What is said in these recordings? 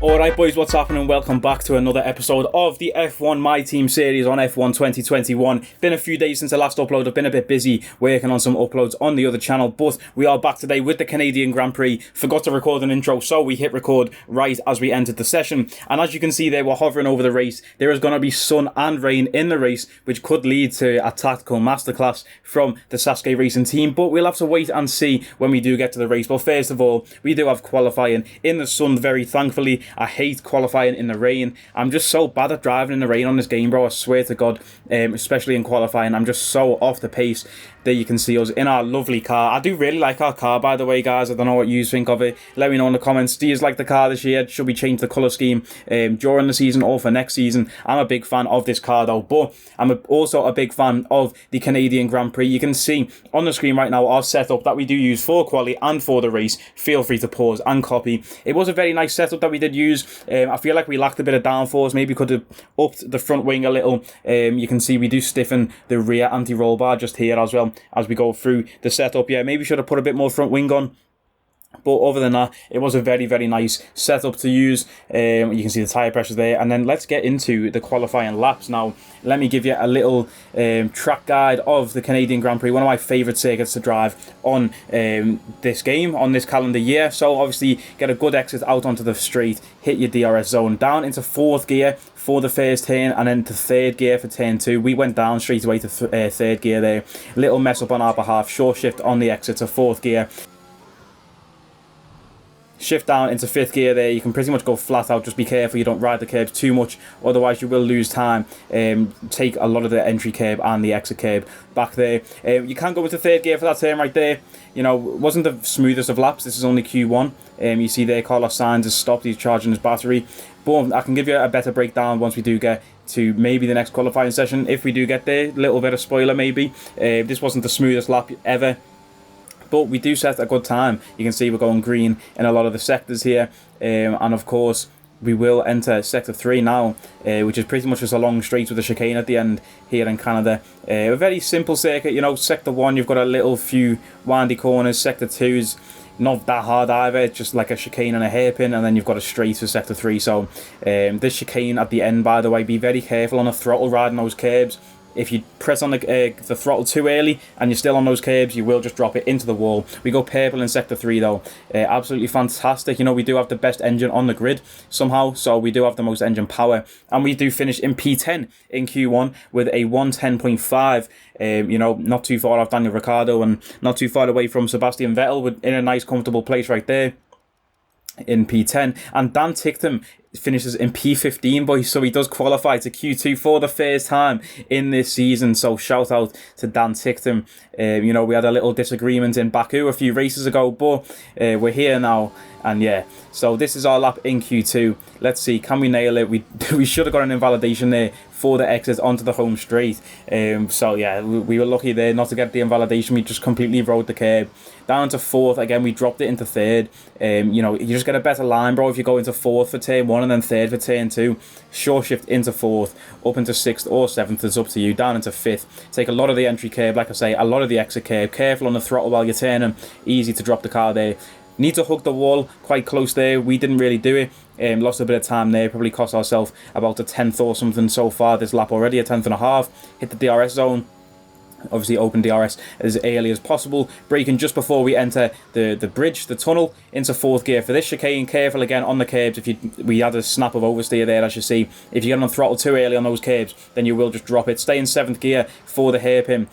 Alright boys, what's happening? Welcome back to another episode of the F1 My Team series on F1 2021. Been a few days since the last upload. I've been a bit busy working on some uploads on the other channel, but we are back today with the Canadian Grand Prix. Forgot to record an intro, so we hit record right as we entered the session. And as you can see there, we're hovering over the race. There is going to be sun and rain in the race, which could lead to a tactical masterclass from the Sasuke Racing team, but we'll have to wait and see when we do get to the race. But first of all, we do have qualifying in the sun, very thankfully. I hate qualifying in the rain. I'm just so bad at driving in the rain on this game, bro. I swear to God, especially in qualifying. I'm just so off the pace. There you can see us in our lovely car. I do really like our car, by the way, guys. I don't know what you think of it. Let me know in the comments. Do you like the car this year? Should we change the colour scheme during the season or for next season? I'm a big fan of this car, though. But I'm also a big fan of the Canadian Grand Prix. You can see on the screen right now our setup that we do use for quali and for the race. Feel free to pause and copy. It was a very nice setup that we did use. I feel like we lacked a bit of downforce. Maybe could have upped the front wing a little. You can see we do stiffen the rear anti-roll bar just here as well as we go through the setup. Yeah, maybe should have put a bit more front wing on. But other than that, it was a very, very nice setup to use. You can see the tyre pressures there. And then let's get into the qualifying laps now. Let me give you a little track guide of the Canadian Grand Prix. One of my favourite circuits to drive on this game, on this calendar year. So obviously, get a good exit out onto the straight, hit your DRS zone, down into fourth gear for the first turn, and then to third gear for turn 2. We went down straight away to third gear there. Little mess up on our behalf. Short shift on the exit to fourth gear. Shift down into fifth gear there. You can pretty much go flat out. Just be careful you don't ride the curbs too much, otherwise you will lose time. Take a lot of the entry curb and the exit curb back there. You can go into third gear for that turn right there. You know, it wasn't the smoothest of laps. This is only Q1. You see there Carlos Sainz has stopped. He's charging his battery. But I can give you a better breakdown once we do get to maybe the next qualifying session. If we do get there, little bit of spoiler maybe. This wasn't the smoothest lap ever, but we do set a good time. You can see we're going green in a lot of the sectors here. And of course, we will enter Sector 3 now, which is pretty much just a long straight with a chicane at the end here in Canada. A very simple circuit, you know. Sector 1, you've got a little few windy corners. Sector 2 is not that hard either. It's just like a chicane and a hairpin, and then you've got a straight for Sector 3. So this chicane at the end, by the way, be very careful on the throttle riding those curbs. If you press on the throttle too early and you're still on those curbs, you will just drop it into the wall. We go purple in Sector 3 though. Absolutely fantastic. You know, we do have the best engine on the grid somehow, so we do have the most engine power. And we do finish in P10 in Q1 with a 110.5. You know, not too far off Daniel Ricciardo and not too far away from Sebastian Vettel, in a nice comfortable place right there in P10. And Dan Ticktum finishes in P15, boys, so he does qualify to Q2 for the first time in this season. So shout out to Dan Ticktum. You know, we had a little disagreement in Baku a few races ago, but we're here now. And yeah, so this is our lap in Q2. Let's see, can we nail it? We should have got an invalidation there for the exit onto the home straight. So yeah, we were lucky there not to get the invalidation. We just completely rode the curb. Down to fourth, again, we dropped it into third. You know, you just get a better line, bro, if you go into fourth for turn 1 and then third for turn 2. Short shift into fourth, up into sixth or seventh, it's up to you. Down into fifth. Take a lot of the entry curb, like I say, a lot of the exit curb. Careful on the throttle while you're turning. Easy to drop the car there. Need to hook the wall quite close there. We didn't really do it. Lost a bit of time there. Probably cost ourselves about a tenth or something so far this lap already. A tenth and a half. Hit the DRS zone. Obviously open DRS as early as possible, braking just before we enter the bridge, the tunnel, into fourth gear for this chicane. Careful again on the curbs. We had a snap of oversteer there, as you see. If you get on throttle too early on those curbs, then you will just drop it. Stay in seventh gear for the hairpin.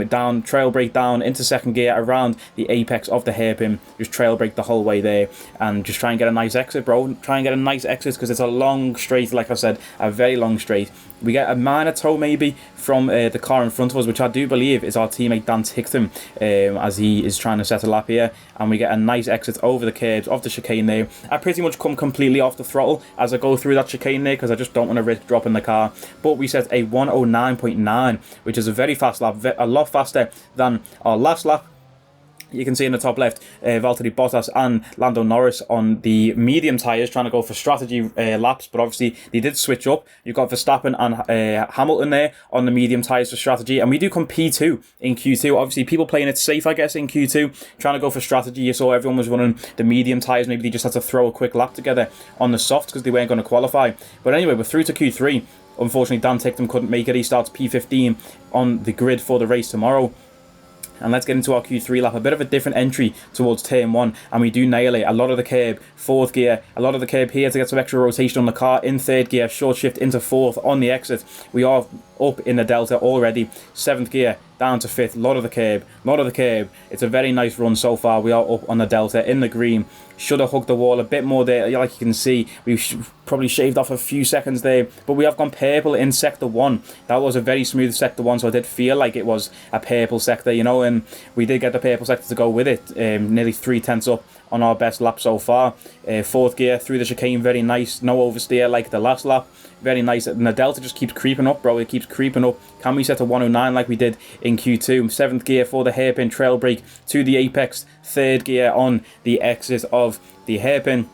Down, trail brake down into second gear around the apex of the hairpin. Just trail brake the whole way there, and just try and get a nice exit, bro. Try and get a nice exit, because it's a long straight, like I said, a very long straight. We get a minor tow maybe from the car in front of us, which I do believe is our teammate Dan Ticktum, as he is trying to set a lap here. And we get a nice exit over the curbs of the chicane there. I pretty much come completely off the throttle as I go through that chicane there, because I just don't want to risk dropping the car. But we set a 109.9, which is a very fast lap, a lot faster than our last lap. You can see in the top left, Valtteri Bottas and Lando Norris on the medium tyres trying to go for strategy laps, but obviously they did switch up. You've got Verstappen and Hamilton there on the medium tyres for strategy, and we do come P2 in Q2. Obviously, people playing it safe, I guess, in Q2, trying to go for strategy. You saw everyone was running the medium tyres. Maybe they just had to throw a quick lap together on the softs because they weren't going to qualify. But anyway, we're through to Q3. Unfortunately, Dan Ticktum couldn't make it. He starts P15 on the grid for the race tomorrow. And let's get into our Q3 lap. A bit of a different entry towards turn 1. And we do nail it. A lot of the curb, 4th gear. A lot of the curb here to get some extra rotation on the car. In 3rd gear, short shift into 4th on the exit. We are up in the delta already. 7th gear, down to 5th. A lot of the curb. A lot of the curb. It's a very nice run so far. We are up on the delta in the green. Should have hugged the wall a bit more there. Like you can see, we probably shaved off a few seconds there. But we have gone purple in sector 1. That was a very smooth sector 1, so I did feel like it was a purple sector, you know, and we did get the purple sector to go with it. Nearly 3/10 up on our best lap so far. 4th gear through the chicane, very nice. No oversteer like the last lap. Very nice. And the delta just keeps creeping up, bro. It keeps creeping up. Can we set a 109 like we did in Q2? 7th gear for the hairpin trail brake to the apex. 3rd gear on the exit of the hairpin.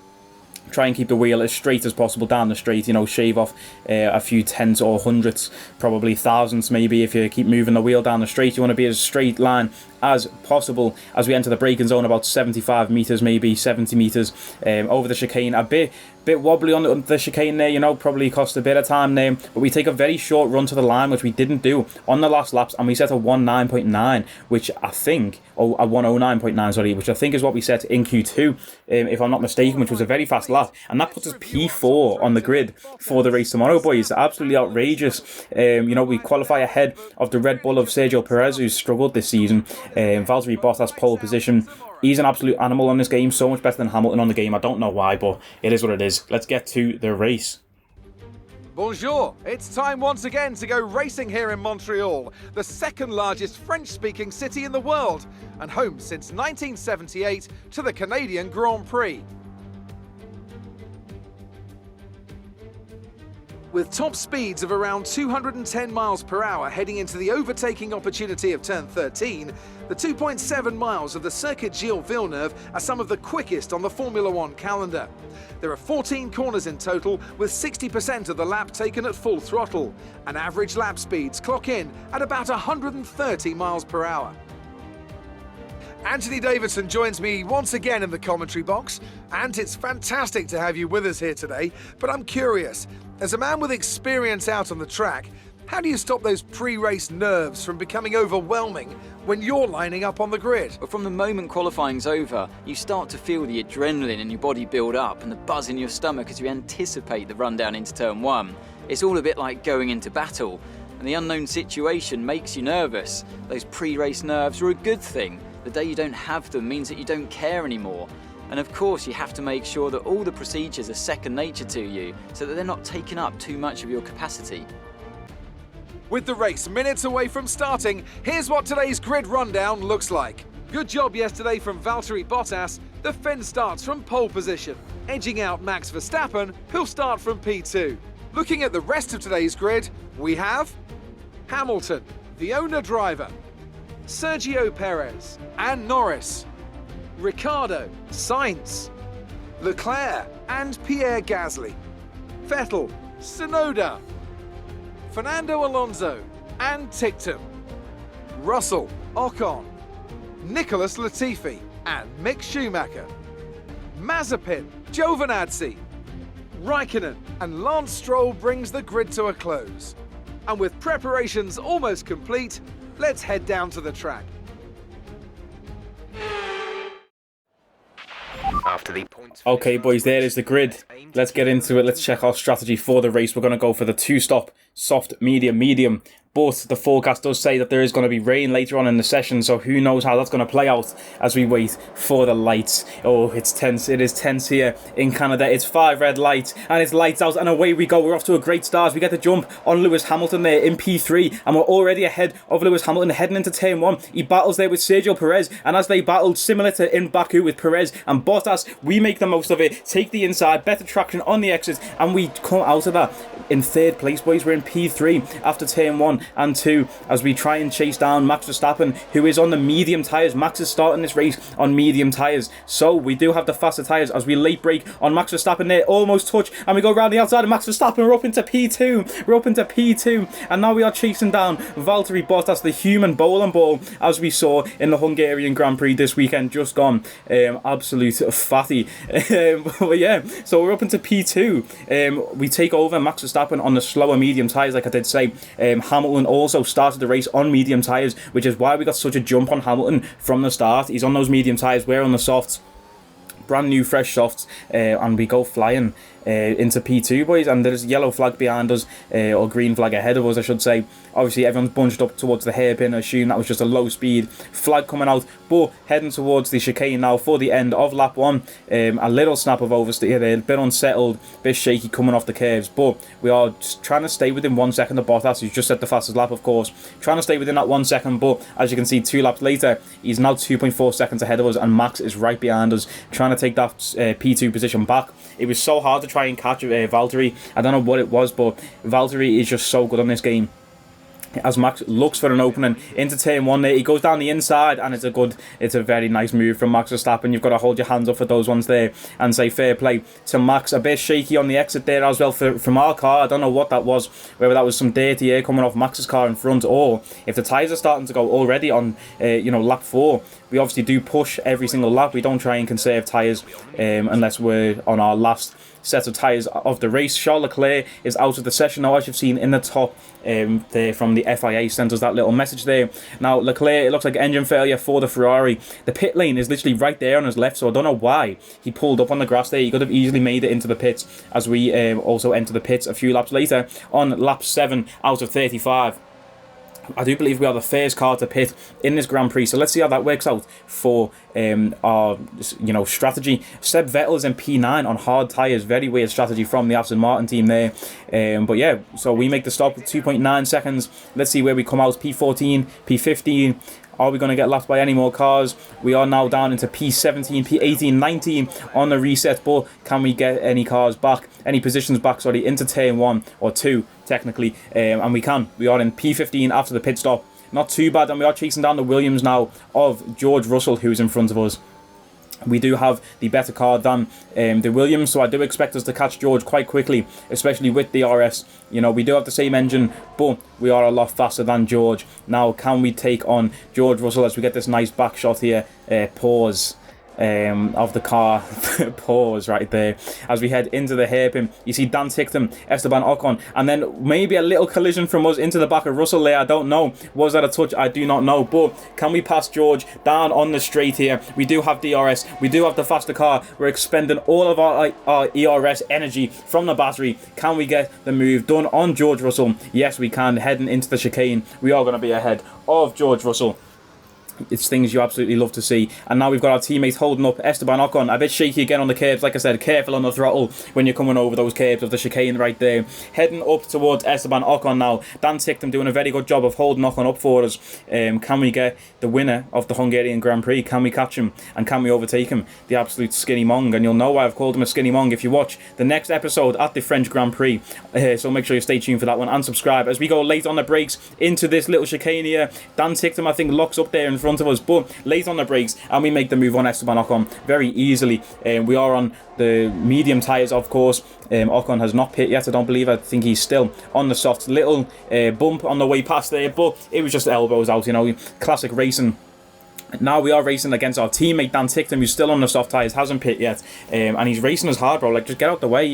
Try and keep the wheel as straight as possible down the straight, you know, shave off a few tenths or hundredths, probably thousandths maybe. If you keep moving the wheel down the straight, you want to be as straight line as possible as we enter the braking zone, about 75 meters, maybe 70 meters over the chicane. A bit wobbly on the chicane there, you know, probably cost a bit of time there, but we take a very short run to the line, which we didn't do on the last laps, and we set a 19.9, which I think, or a 109.9, sorry, which I think is what we set in Q2, if I'm not mistaken, which was a very fast lap, and that puts us P4 on the grid for the race tomorrow, boys. Absolutely outrageous. You know, we qualify ahead of the Red Bull of Sergio Perez, who's struggled this season. Valtteri Bottas pole position. He's an absolute animal on this game, so much better than Hamilton on the game. I don't know why, but it is what it is. Let's get to the race. Bonjour! It's time once again to go racing here in Montreal, the second largest French-speaking city in the world, and home since 1978 to the Canadian Grand Prix. With top speeds of around 210 miles per hour heading into the overtaking opportunity of turn 13, the 2.7 miles of the Circuit Gilles Villeneuve are some of the quickest on the Formula One calendar. There are 14 corners in total, with 60% of the lap taken at full throttle, and average lap speeds clock in at about 130 miles per hour. Anthony Davidson joins me once again in the commentary box, and it's fantastic to have you with us here today, but I'm curious, as a man with experience out on the track, how do you stop those pre-race nerves from becoming overwhelming when you're lining up on the grid? But from the moment qualifying's over, you start to feel the adrenaline in your body build up and the buzz in your stomach as you anticipate the run down into turn 1. It's all a bit like going into battle, and the unknown situation makes you nervous. Those pre-race nerves are a good thing. The day you don't have them means that you don't care anymore. And of course, you have to make sure that all the procedures are second nature to you so that they're not taking up too much of your capacity. With the race minutes away from starting, here's what today's grid rundown looks like. Good job yesterday from Valtteri Bottas. The Finn starts from pole position, edging out Max Verstappen, who'll start from P2. Looking at the rest of today's grid, we have Hamilton, the owner driver, Sergio Perez and Norris, Ricciardo, Sainz, Leclerc and Pierre Gasly, Vettel, Tsunoda, Fernando Alonso and Ticktum, Russell, Ocon, Nicholas Latifi and Mick Schumacher, Mazepin, Giovinazzi, Raikkonen and Lance Stroll brings the grid to a close. And with preparations almost complete, let's head down to the track. After the points. Okay, boys, there is the grid. Let's get into it. Let's check our strategy for the race. We're going to go for the 2-stop, soft, medium, medium. But the forecast does say that there is going to be rain later on in the session, so who knows how that's going to play out as we wait for the lights. Oh, it's tense. It is tense here in Canada. It's 5 red lights, and it's lights out, and away we go. We're off to a great start. We get the jump on Lewis Hamilton there in P3, and we're already ahead of Lewis Hamilton heading into turn 1. He battles there with Sergio Perez, and as they battled, similar to in Baku with Perez and Bottas, we make the most of it, take the inside, better traction on the exit, and we come out of that in third place, boys. We're in P3 after turn 1 and 2 as we try and chase down Max Verstappen, who is on the medium tyres. Max is starting this race on medium tyres, so we do have the faster tyres as we late brake on Max Verstappen there, almost touch, and we go around the outside of Max Verstappen. We're up into P2, and now we are chasing down Valtteri Bottas, the human bowling ball, as we saw in the Hungarian Grand Prix this weekend just gone. Absolute fatty. But yeah, so we're up into P2. We take over Max Verstappen on the slower medium tyres, like I did say. Hamilton also started the race on medium tyres, which is why we got such a jump on Hamilton from the start. He's on those medium tyres, we're on the softs, brand new fresh softs, and we go flying into P2, boys, and there's a yellow flag behind us, or green flag ahead of us, I should say. Obviously everyone's bunched up towards the hairpin. I assume that was just a low speed flag coming out, but heading towards the chicane now for the end of lap 1. A little snap of oversteer there, a bit unsettled, a bit shaky coming off the curves, but we are just trying to stay within 1 second of Bottas, who's just set the fastest lap, of course, trying to stay within that 1 second, but as you can see 2 laps later he's now 2.4 seconds ahead of us, and Max is right behind us trying to take that P2 position back. It was so hard to try and catch Valtteri. I don't know what it was, but Valtteri is just so good on this game. As Max looks for an opening into turn 1 there, he goes down the inside, and it's a very nice move from Max Verstappen. You've got to hold your hands up for those ones there and say fair play to Max. A bit shaky on the exit there as well from our car. I don't know what that was, whether that was some dirty air coming off Max's car in front, or if the tyres are starting to go already on lap 4. We obviously do push every single lap. We don't try and conserve tyres unless we're on our last set of tyres of the race. Charles Leclerc is out of the session now, as you've seen in the top there from the FIA, sent us that little message there. Now Leclerc, it looks like engine failure for the Ferrari. The pit lane is literally right there on his left, so I don't know why he pulled up on the grass there. He could have easily made it into the pits, as we also enter the pits a few laps later on lap 7 out of 35. I do believe we are the first car to pit in this Grand Prix, so let's see how that works out for our strategy. Seb Vettel is in P9 on hard tyres. Very weird strategy from the Aston Martin team there, but yeah, so we make the stop with 2.9 seconds. Let's see where we come out. P14, P15. Are we going to get lapped by any more cars? We are now down into P17, P18, 19 on the reset, but can we get any cars back, any positions back, sorry, into turn 1 or 2 technically, and we can. We are in P15 after the pit stop. Not too bad, and we are chasing down the Williams now of George Russell, who's in front of us. We do have the better car than the Williams, so I do expect us to catch George quite quickly, especially with the RS. We do have the same engine, but we are a lot faster than George. Now, can we take on George Russell as we get this nice back shot here? Pause of the car. Pause right there as we head into the hairpin. You see Dan Ticktum, Esteban Ocon, and then maybe a little collision from us into the back of Russell there. I don't know. Was that a touch? I do not know. But can we pass George down on the straight here? We do have DRS. We do have the faster car. We're expending all of our ERS energy from the battery. Can we get the move done on George Russell? Yes, we can. Heading into the chicane, we are going to be ahead of George Russell. It's things you absolutely love to see. And now we've got our teammates holding up Esteban Ocon. A bit shaky again on the curbs. Like I said, careful on the throttle when you're coming over those curbs of the chicane right there. Heading up towards Esteban Ocon now. Dan Ticktum doing a very good job of holding Ocon up for us. Can we get the winner of the Hungarian Grand Prix? Can we catch him? And can we overtake him? The absolute skinny mong. And you'll know why I've called him a skinny mong if you watch the next episode at the French Grand Prix. So make sure you stay tuned for that one and subscribe. As we go late on the brakes into this little chicane here, Dan Ticktum, I think, locks up there in front of us, but late on the brakes, and we make the move on Esteban Ocon very easily. We are on the medium tyres, of course. Ocon has not pit yet, I don't believe. I think he's still on the soft. Little bump on the way past there, but it was just elbows out, classic racing. Now we are racing against our teammate Dan Ticktum, who's still on the soft tyres, hasn't pit yet, and he's racing us hard, bro. Like, just get out the way.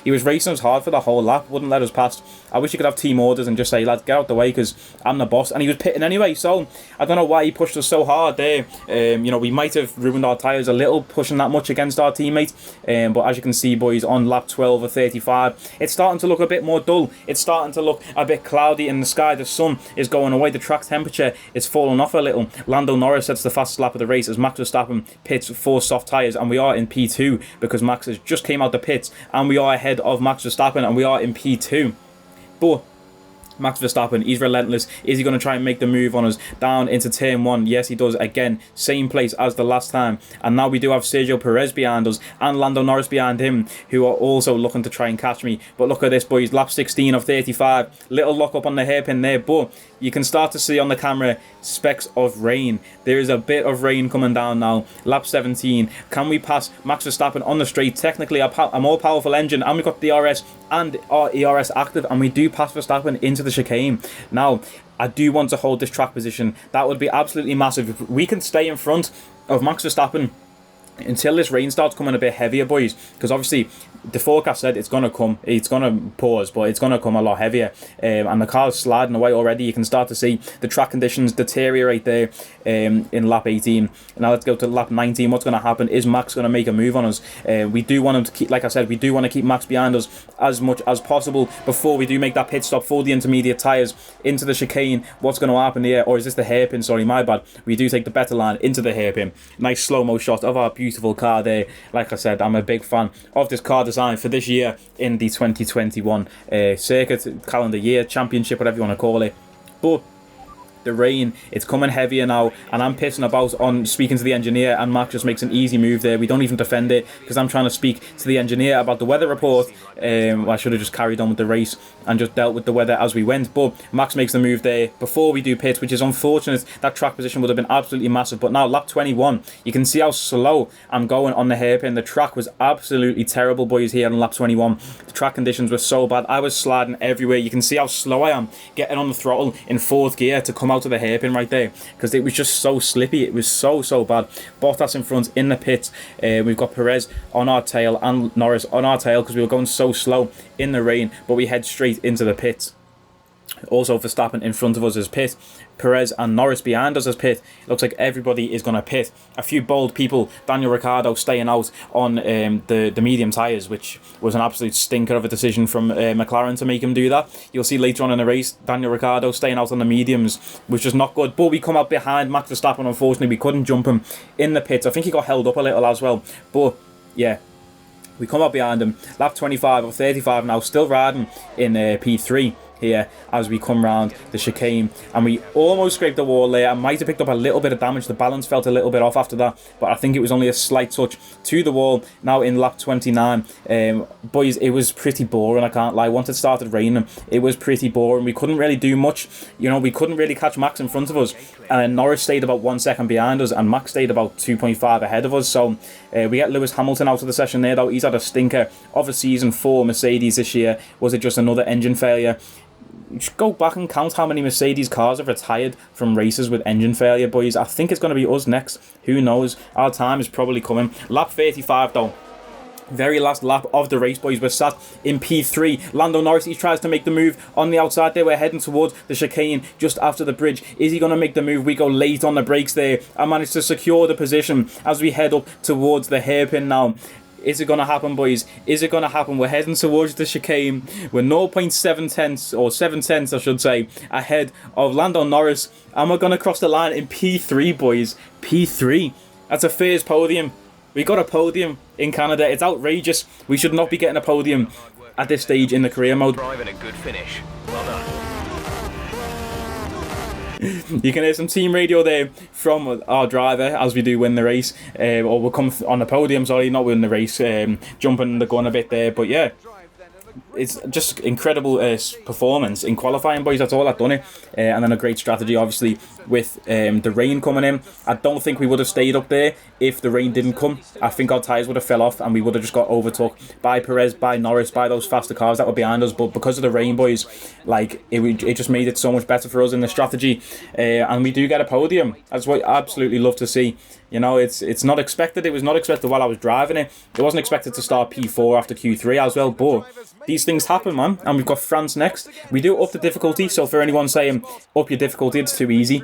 He was racing us hard for the whole lap, wouldn't let us past. I wish you could have team orders and just say, lads, get out the way because I'm the boss. And he was pitting anyway, so I don't know why he pushed us so hard there. We might have ruined our tyres a little pushing that much against our teammate, but as you can see, boys, on lap 12 or 35, it's starting to look a bit more dull. It's starting to look a bit cloudy in the sky. The sun is going away. The track temperature is falling off a little. Lando Norris sets the fastest lap of the race as Max Verstappen pits for soft tyres, and we are in P2 because Max has just came out the pits, and we are ahead of Max Verstappen, and we are in P2. But Max Verstappen, he's relentless. Is he going to try and make the move on us down into turn 1? Yes, he does. Again, same place as the last time. And now we do have Sergio Perez behind us and Lando Norris behind him, who are also looking to try and catch me. But look at this, boys. Lap 16 of 35. Little lock up on the hairpin there, but you can start to see on the camera specks of rain. There is a bit of rain coming down now. Lap 17. Can we pass Max Verstappen on the straight? Technically, a more powerful engine, and we've got DRS and our ERS active, and we do pass Verstappen into the chicane. Now, I do want to hold this track position. That would be absolutely massive. If we can stay in front of Max Verstappen until this rain starts coming a bit heavier, boys, because obviously the forecast said it's going to come, it's going to pause, but it's going to come a lot heavier, and the car's sliding away already. You can start to see the track conditions deteriorate there in lap 18. Now let's go to lap 19. What's going to happen? Is Max going to make a move on us? We do want him to keep, like I said, we do want to keep Max behind us as much as possible before we do make that pit stop for the intermediate tyres into the chicane. What's going to happen here? Or is this the hairpin? Sorry, my bad. We do take the better line into the hairpin. Nice slow-mo shot of our beautiful car there. Like I said, I'm a big fan of this car design for this year in the 2021 circuit calendar year championship, whatever you want to call it. But the rain, it's coming heavier now, and I'm pissing about on speaking to the engineer, and Max just makes an easy move there. We don't even defend it because I'm trying to speak to the engineer about the weather report. I should have just carried on with the race and just dealt with the weather as we went, but Max makes the move there before we do pit, which is unfortunate. That track position would have been absolutely massive. But now lap 21, you can see how slow I'm going on the hairpin. The track was absolutely terrible, boys, here on lap 21. The track conditions were so bad. I was sliding everywhere. You can see how slow I am getting on the throttle in 4th gear to come out of the hairpin right there, because it was just so slippy. It was so bad. Bottas in front in the pit. We've got Perez on our tail and Norris on our tail because we were going so slow in the rain, but we head straight into the pits. Also, Verstappen in front of us is pit. Perez and Norris behind us as pit. It looks like everybody is going to pit. A few bold people. Daniel Ricciardo staying out on the medium tyres, which was an absolute stinker of a decision from McLaren to make him do that. You'll see later on in the race, Daniel Ricciardo staying out on the mediums, which was not good. But we come out behind Max Verstappen. Unfortunately, we couldn't jump him in the pits. I think he got held up a little as well. But yeah, we come up behind him. Lap 25 or 35 now, still riding in P3 here as we come round the chicane, and we almost scraped the wall there. I might have picked up a little bit of damage. The balance felt a little bit off after that, but I think it was only a slight touch to the wall. Now in lap 29, boys, it was pretty boring, I can't lie. Once it started raining, it was pretty boring. We couldn't really do much. You know, we couldn't really catch Max in front of us, and Norris stayed about 1 second behind us, and Max stayed about 2.5 ahead of us. So we get Lewis Hamilton out of the session there, though. He's had a stinker of a season for Mercedes this year. Was it just another engine failure? Just go back and count how many Mercedes cars have retired from races with engine failure, boys. I think it's going to be us next. Who knows? Our time is probably coming. Lap 35, though. Very last lap of the race, boys. We're sat in P3. Lando Norris, he tries to make the move on the outside there. We're heading towards the chicane just after the bridge. Is he going to make the move? We go late on the brakes there. I managed to secure the position as we head up towards the hairpin now. Is it going to happen, boys? Is it going to happen? We're heading towards the chicane. We're 0.7 tenths, or 7 tenths, I should say, ahead of Lando Norris. And we're going to cross the line in P3, boys. P3. That's a first podium. We got a podium in Canada. It's outrageous. We should not be getting a podium at this stage in the career mode. Driving a good finish. Well done. You can hear some team radio there from our driver as we do win the race, or we'll come on the podium, sorry, not win the race, jumping the gun a bit there. But yeah, it's just incredible performance in qualifying, boys. That's all I've done it, and then a great strategy, obviously, with the rain coming in. I don't think we would have stayed up there if the rain didn't come. I think our tyres would have fell off and we would have just got overtook by Perez, by Norris, by those faster cars that were behind us. But because of the rain, boys, like it just made it so much better for us in the strategy, and we do get a podium. That's what I absolutely love to see. You know, it's not expected. It was not expected while I was driving it. It wasn't expected to start P4 after Q3 as well, but these things happen, man. And we've got France next. We do up the difficulty, so for anyone saying up your difficulty, it's too easy.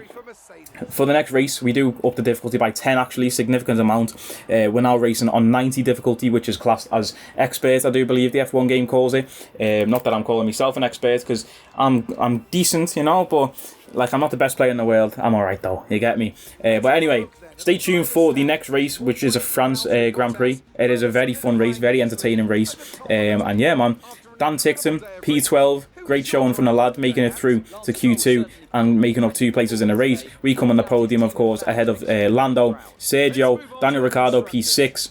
For the next race, we do up the difficulty by 10, actually, significant amount. We're now racing on 90 difficulty, which is classed as expert, I do believe the F1 game calls it. Not that I'm calling myself an expert, because I'm decent, you know, but like I'm not the best player in the world. I'm alright though, you get me. But anyway, stay tuned for the next race, which is a France Grand Prix. It is a very fun race, very entertaining race. And yeah, man, Dan Tickton, P12, great showing from the lad, making it through to Q2 and making up 2 places in the race. We come on the podium, of course, ahead of Lando, Sergio, Daniel Ricciardo P6,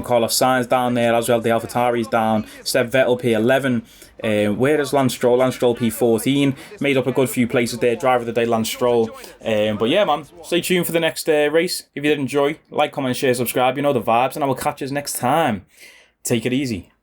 Carlos Sainz down there as well, the AlphaTauri's down, Seb Vettel P11. Where is Lance Stroll? Lance Stroll P14. Made up a good few places there. Driver of the day, Lance Stroll. But yeah, man, stay tuned for the next race. If you did enjoy, like, comment, share, subscribe. You know the vibes, and I will catch you next time. Take it easy.